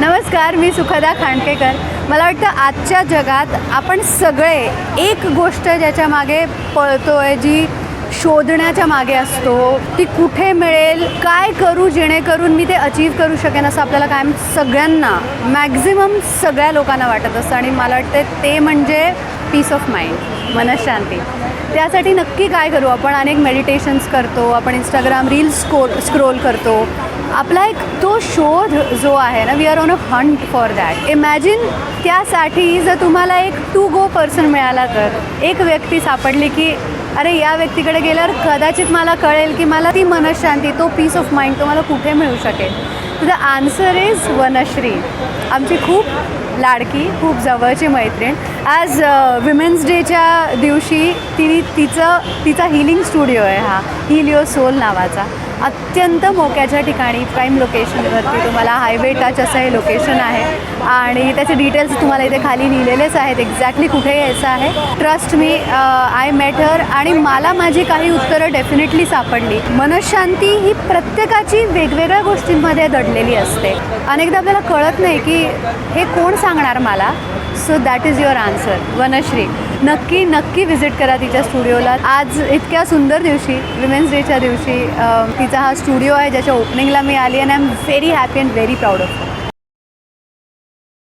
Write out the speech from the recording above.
नमस्कार, मी सुखदा खांडकेकर. मला वाटतं आजच्या जगात आपण सगळे एक गोष्ट ज्याच्या मागे पळतोय, जी शोधण्याच्या मागे असतो, ती कुठे मिळेल, काय करू जेणेकरून मी ते अचीव करू शकेन, असं आपल्याला कायम सगळ्यांना मॅक्झिमम सगळ्या लोकांना वाटत असतं. आणि मला वाटतं ते म्हणजे पीस ऑफ माइंड, मनःशांती. त्यासाठी नक्की काय करू आपण? अनेक मेडिटेशन्स करतो, आपण इंस्टाग्राम रील्स स्क्रोल करतो. आपला एक तो शोध जो आहे ना, we are on a hunt for that. Imagine त्यासाठी जर तुम्हाला एक टू गो पर्सन मिळाला, तर एक व्यक्ती सापडली की अरे या व्यक्तीकडे गेल्यावर कदाचित मला कळेल की मला ती मनःशांती, तो पीस ऑफ माइंड तो मला कुठे मिळू शकेल. तर द आन्सर इज वनश्री, आमची खूप लाडकी, खूप जवळची मैत्रीण. आज विमेन्स डेच्या दिवशी तिचा हिलिंग स्टुडिओ आहे, हा हिलिओ सोल नावाचा. अत्यंत मोक्याच्या ठिकाणी, प्राईम लोकेशनवरती, तुम्हाला हायवे टच असं हे लोकेशन आहे. आणि त्याचे डिटेल्स तुम्हाला इथे खाली लिहिलेलेच आहेत, एक्झॅक्टली कुठे यायचं आहे. Trust me, I met her, आणि मला माझी काही उत्तरं डेफिनेटली सापडली. मनःशांती ही प्रत्येकाची वेगवेगळ्या गोष्टींमध्ये दडलेली असते. अनेकदा आपल्याला कळत नाही की हे कोण सांगणार मला. So that is your answer, Vanashree. नक्की व्हिजिट करा तिच्या स्टुडिओला. आज इतक्या सुंदर दिवशी, विमेन्स डेच्या दिवशी, तिचा हा स्टुडिओ आहे ज्याच्या ओपनिंगला मी आली. And I am very happy and very proud of.